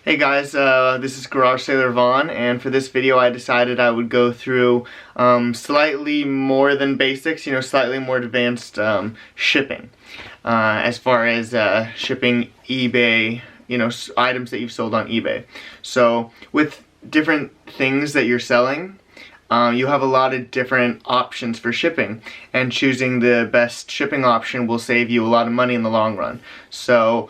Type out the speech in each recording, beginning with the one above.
Hey guys, this is Garage Sailor Vaughn, and for this video I decided I would go through slightly more than basics, slightly more advanced shipping. As far as shipping eBay, items that you've sold on eBay. So with different things that you're selling, you have a lot of different options for shipping, and choosing the best shipping option will save you a lot of money in the long run. So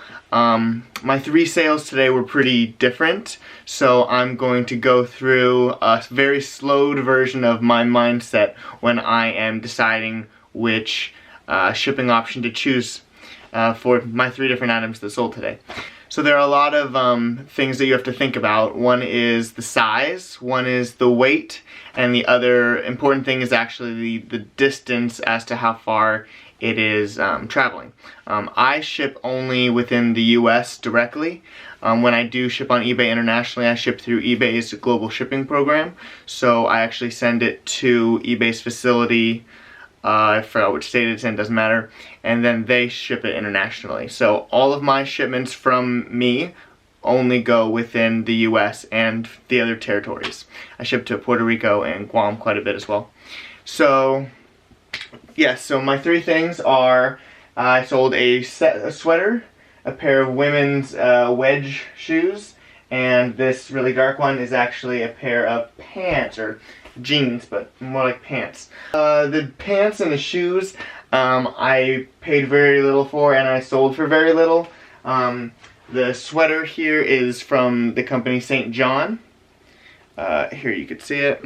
my 3 sales today were pretty different, so I'm going to go through a very slowed version of my mindset when I am deciding which shipping option to choose for my 3 different items that sold today. So there are a lot of things that you have to think about. One is the size, one is the weight, and the other important thing is actually the distance as to how far it is traveling. I ship only within the US directly. When I do ship on eBay internationally, I ship through eBay's global shipping program. So I actually send it to eBay's facility. I forgot which state it's in, doesn't matter, and then they ship it internationally. So all of my shipments from me only go within the US and the other territories. I ship to Puerto Rico and Guam quite a bit as well. So yes, so my 3 things are, I sold a sweater, a pair of women's wedge shoes, and this really dark one is actually a pair of pants, or jeans, but more like pants. The pants and the shoes I paid very little for, and I sold for very little. The sweater here is from the company St. John. Here you can see it,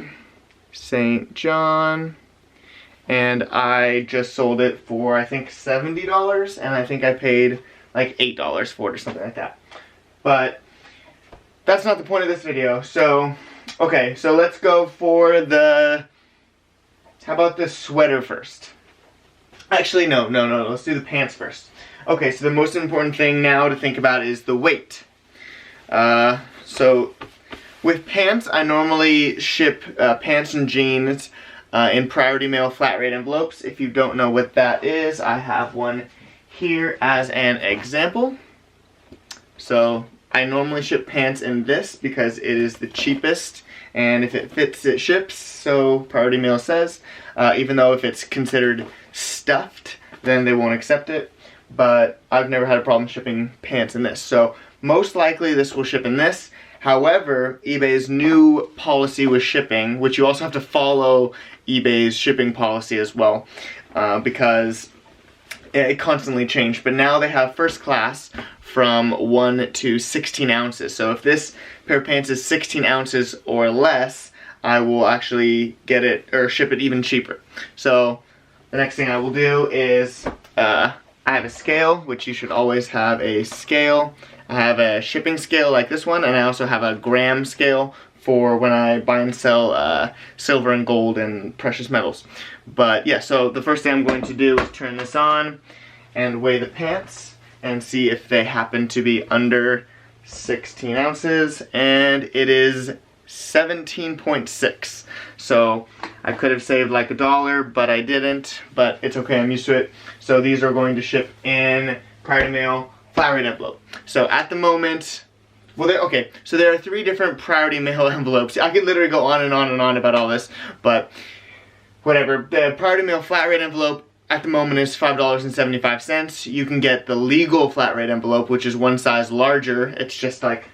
St. John, and I just sold it for I think $70, and I think I paid like $8 for it or something like that. But that's not the point of this video. So okay, so let's go for how about the sweater first? Actually, no, let's do the pants first. Okay, so the most important thing now to think about is the weight. So with pants, I normally ship pants and jeans in priority mail flat rate envelopes. If you don't know what that is, I have one here as an example. So I normally ship pants in this because it is the cheapest, and if it fits, it ships, so priority mail says. Even though if it's considered stuffed, then they won't accept it. But I've never had a problem shipping pants in this. So most likely this will ship in this. However, eBay's new policy with shipping, which you also have to follow eBay's shipping policy as well, because it constantly changed. But now they have first class from 1 to 16 ounces. So if this pair of pants is 16 ounces or less, I will actually get it or ship it even cheaper. So the next thing I will do is I have a scale, which you should always have a scale. I have a shipping scale like this one, and I also have a gram scale for when I buy and sell silver and gold and precious metals. But yeah, so the first thing I'm going to do is turn this on and weigh the pants and see if they happen to be under 16 ounces, and it is 17.6. So I could have saved like $1, but I didn't, but it's okay, I'm used to it. So these are going to ship in priority mail flat rate envelope. So at the moment, well, so there are 3 different priority mail envelopes. I could literally go on and on and on about all this, but whatever. The priority mail flat rate envelope at the moment is $5.75. You can get the legal flat rate envelope, which is one size larger. It's just like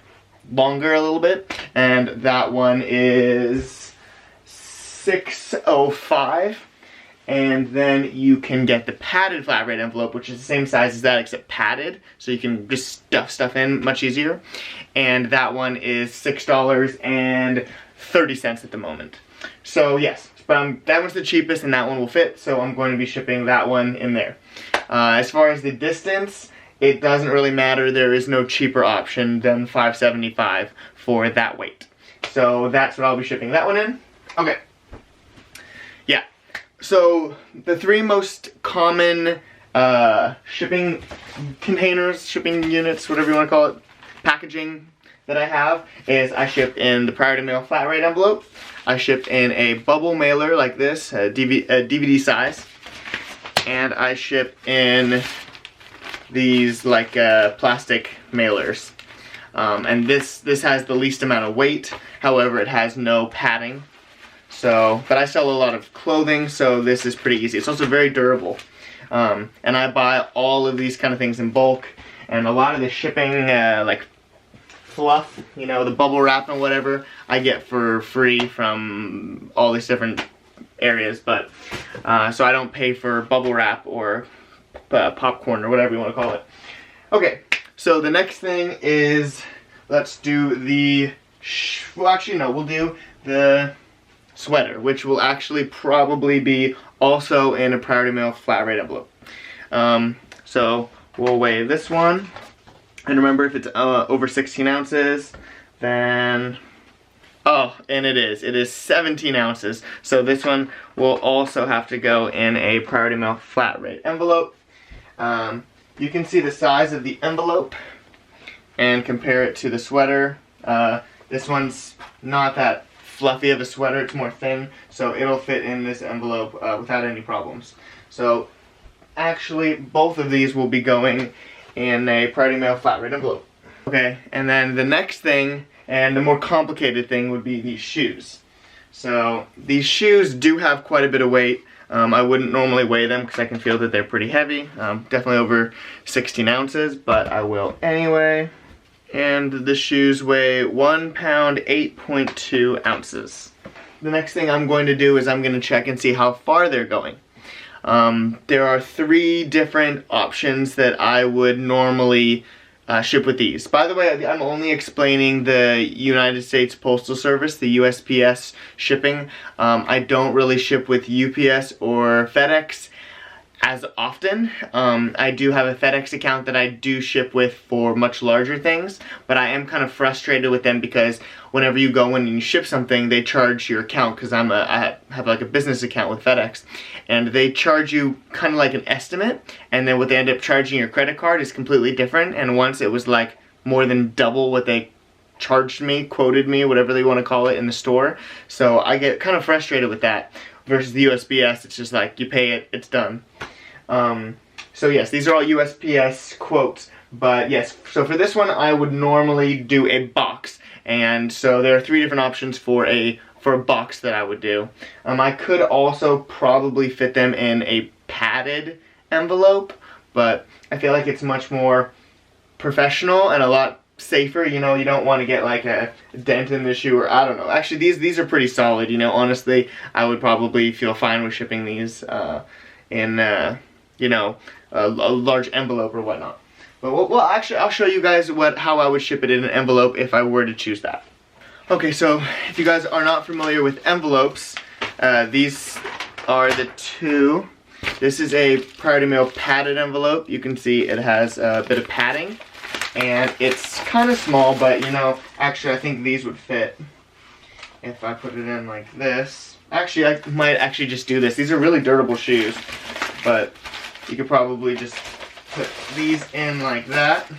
longer a little bit, and that one is $6.05. And then you can get the padded flat rate envelope, which is the same size as that except padded, so you can just stuff stuff in much easier. And that one is $6.30 at the moment. So yes, but that one's the cheapest and that one will fit, so I'm going to be shipping that one in there. As far as the distance, it doesn't really matter. There is no cheaper option than $5.75 for that weight. So that's what I'll be shipping that one in. Okay. Yeah. So the 3 most common shipping containers, shipping units, whatever you want to call it, packaging that I have is I ship in the priority mail flat rate envelope. I shipped in a bubble mailer like this, a DVD size, and I ship in these like plastic mailers. And this has the least amount of weight. However, it has no padding. So, but I sell a lot of clothing, so this is pretty easy. It's also very durable. And I buy all of these kind of things in bulk. And a lot of the shipping, like fluff, you know, the bubble wrap and whatever, I get for free from all these different areas. But so I don't pay for bubble wrap or popcorn or whatever you want to call it. Okay, so the next thing is, let's do the, well actually no, we'll do the sweater, which will actually probably be also in a Priority Mail flat rate envelope. So we'll weigh this one, and remember, if it's over 16 ounces, then, oh, and it is 17 ounces. So this one will also have to go in a Priority Mail flat rate envelope. You can see the size of the envelope and compare it to the sweater. This one's not that fluffy of a sweater, it's more thin, so it'll fit in this envelope without any problems. So actually both of these will be going in a Priority Mail flat rate envelope. Okay, and then the next thing, and the more complicated thing, would be these shoes. So these shoes do have quite a bit of weight. I wouldn't normally weigh them because I can feel that they're pretty heavy, definitely over 16 ounces, but I will anyway. And the shoes weigh 1 pound 8.2 ounces. The next thing I'm going to do is I'm going to check and see how far they're going. There are 3 different options that I would normally ship with these. By the way, I'm only explaining the United States Postal Service, the USPS shipping. I don't really ship with UPS or FedEx as often. I do have a FedEx account that I do ship with for much larger things, but I am kind of frustrated with them because whenever you go in and you ship something, they charge your account, because I have like a business account with FedEx, and they charge you kind of like an estimate, and then what they end up charging your credit card is completely different. And once it was like more than double what they charged me, quoted me, whatever they want to call it, in the store. So I get kind of frustrated with that. Versus the USPS, it's just like you pay it, it's done. So yes, these are all USPS quotes, but yes, so for this one I would normally do a box, and so there are 3 different options for a box that I would do. I could also probably fit them in a padded envelope, but I feel like it's much more professional and a lot safer. You know, you don't want to get like a dent in the shoe, or I don't know. Actually, these are pretty solid, you know. Honestly, I would probably feel fine with shipping these in you know, a large envelope or whatnot. But well, actually, I'll show you guys how I would ship it in an envelope if I were to choose that. Okay, so if you guys are not familiar with envelopes, these are the 2. This is a Priority Mail padded envelope. You can see it has a bit of padding, and it's kind of small, but you know, actually I think these would fit if I put it in like this. Actually, I might actually just do this. These are really durable shoes, but you could probably just put these in like that.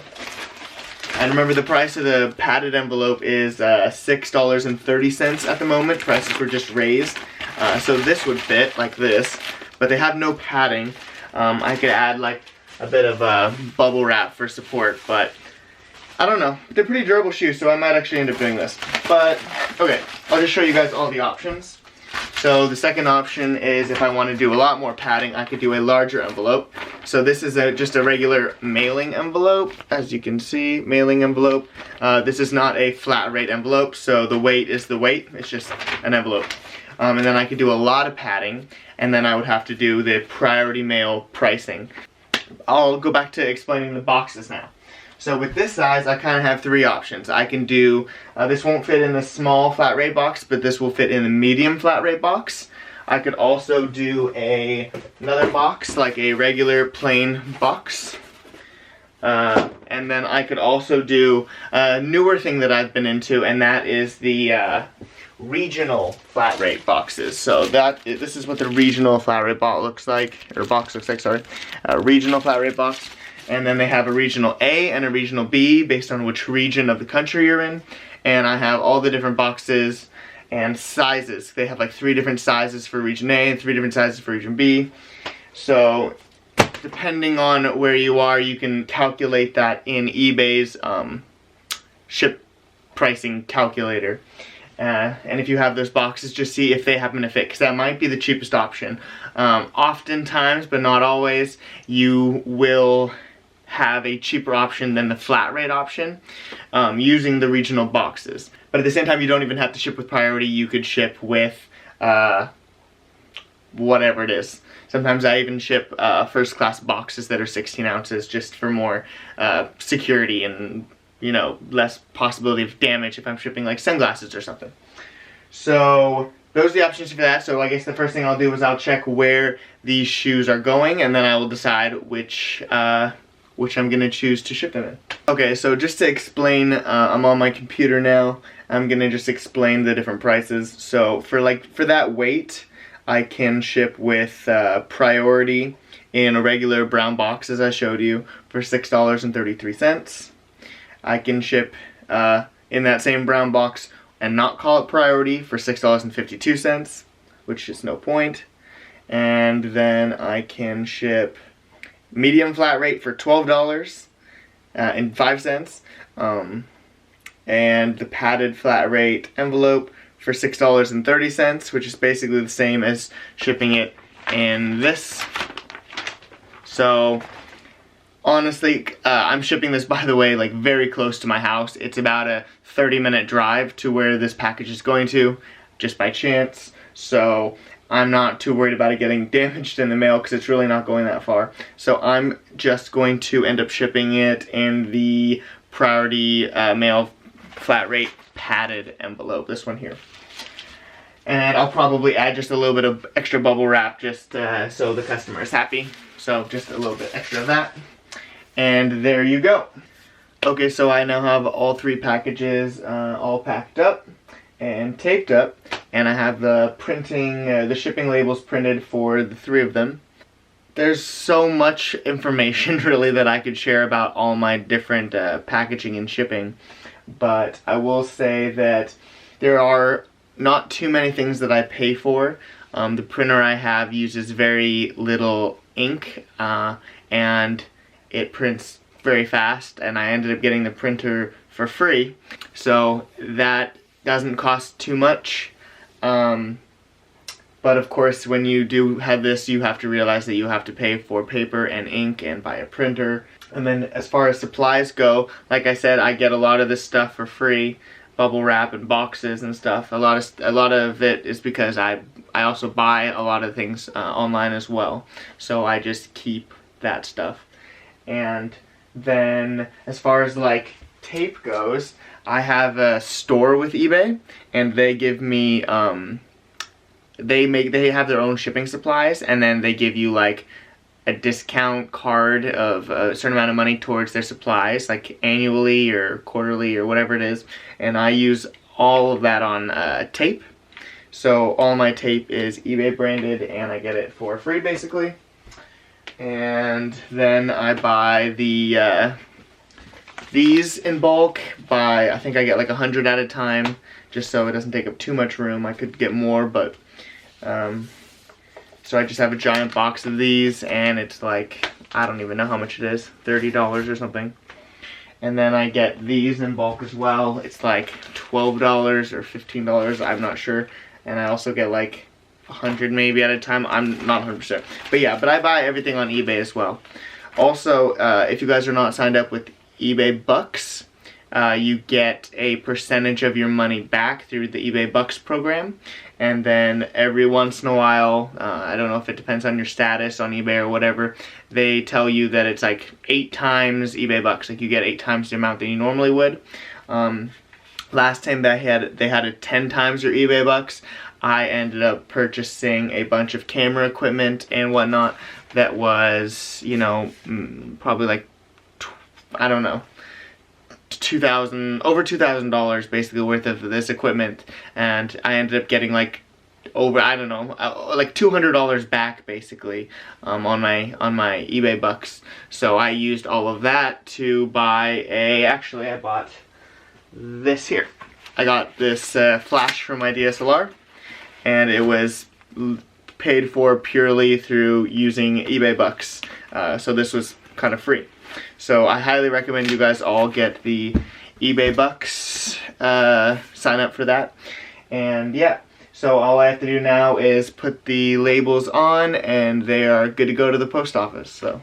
And remember, the price of the padded envelope is $6.30 at the moment. Prices were just raised. So this would fit like this, but they have no padding. I could add like a bit of bubble wrap for support, but I don't know. They're pretty durable shoes, so I might actually end up doing this. But, okay, I'll just show you guys all the options. So the second option is, if I want to do a lot more padding, I could do a larger envelope. So this is just a regular mailing envelope, as you can see, mailing envelope. This is not a flat rate envelope, so the weight is the weight. It's just an envelope. And then I could do a lot of padding, and then I would have to do the Priority Mail pricing. I'll go back to explaining the boxes now. So with this size, I kind of have 3 options. I can do, this won't fit in the small flat rate box, but this will fit in the medium flat rate box. I could also do another box, like a regular plain box. And then I could also do a newer thing that I've been into, and that is the regional flat rate boxes. So this is what the regional flat rate box looks like, sorry. Regional flat rate box. And then they have a regional A and a regional B based on which region of the country you're in. And I have all the different boxes and sizes. They have like 3 different sizes for region A and 3 different sizes for region B. So depending on where you are, you can calculate that in eBay's ship pricing calculator. And if you have those boxes, just see if they happen to fit, because that might be the cheapest option. Oftentimes, but not always, you will have a cheaper option than the flat rate option using the regional boxes. But at the same time, you don't even have to ship with priority. You could ship with whatever it is. Sometimes I even ship first class boxes that are 16 ounces just for more security and, you know, less possibility of damage if I'm shipping like sunglasses or something. So those are the options for that. So I guess the first thing I'll do is I'll check where these shoes are going, and then I will decide which I'm gonna choose to ship them in. Okay, so just to explain, I'm on my computer now. I'm gonna just explain the different prices. So for that weight, I can ship with priority in a regular brown box, as I showed you, for $6.33. I can ship in that same brown box and not call it priority for $6.52, which is no point. And then I can ship medium flat rate for $12.05, and the padded flat rate envelope for $6.30, which is basically the same as shipping it in this. So honestly, I'm shipping this, by the way, like very close to my house. It's about a 30-minute drive to where this package is going to, just by chance. So I'm not too worried about it getting damaged in the mail, because it's really not going that far. So I'm just going to end up shipping it in the priority mail flat rate padded envelope, this one here. And I'll probably add just a little bit of extra bubble wrap just so the customer is happy. So just a little bit extra of that. And there you go. Okay, so I now have all three packages all packed up and taped up, and I have the printing, the shipping labels printed for the three of them. There's so much information really that I could share about all my different packaging and shipping, but I will say that there are not too many things that I pay for. The printer I have uses very little ink, and it prints very fast, and I ended up getting the printer for free, so that doesn't cost too much. But of course, when you do have this, you have to realize that you have to pay for paper and ink and buy a printer. And then as far as supplies go, like I said, I get a lot of this stuff for free, bubble wrap and boxes and stuff. A lot of it is because I also buy a lot of things online as well, so I just keep that stuff. And then as far as like tape goes, I have a store with eBay, and they give me they have their own shipping supplies, and then they give you like a discount card of a certain amount of money towards their supplies, like annually or quarterly or whatever it is, and I use all of that on tape. So all my tape is eBay branded, and I get it for free basically. And then I buy the these in bulk. I think I get like 100 at a time, just so it doesn't take up too much room. I could get more, but so I just have a giant box of these, and it's like, I don't even know how much it is, $30 or something. And then I get these in bulk as well. It's like $12 or $15, I'm not sure. And I also get like 100 maybe at a time. I'm not 100%. But yeah, but I buy everything on eBay as well. Also, if you guys are not signed up with eBay Bucks, you get a percentage of your money back through the eBay Bucks program. And then every once in a while, I don't know if it depends on your status on eBay or whatever, they tell you that it's like 8 times eBay Bucks. Like you get 8 times the amount that you normally would. Last time they had it 10 times your eBay Bucks. I ended up purchasing a bunch of camera equipment and whatnot that was, you know, probably like, I don't know, over $2,000 basically worth of this equipment, and I ended up getting like over, I don't know, like $200 back basically on my eBay Bucks. So I used all of that to buy actually I bought this here. I got this flash from my DSLR, and it was paid for purely through using eBay Bucks. So this was kind of free. So I highly recommend you guys all get the eBay bucks. Sign up for that. And yeah, so all I have to do now is put the labels on and they are good to go to the post office. So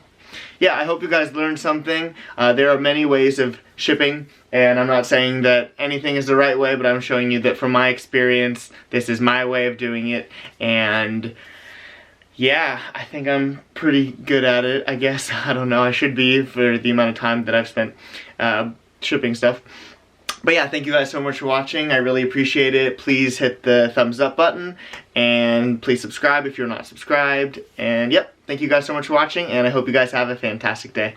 yeah, I hope you guys learned something. There are many ways of shipping, and I'm not saying that anything is the right way, but I'm showing you that from my experience, this is my way of doing it. And yeah, I think I'm pretty good at it, I guess. I don't know, I should be for the amount of time that I've spent shipping stuff. But yeah, thank you guys so much for watching. I really appreciate it. Please hit the thumbs up button, and please subscribe if you're not subscribed. And yep, thank you guys so much for watching, and I hope you guys have a fantastic day.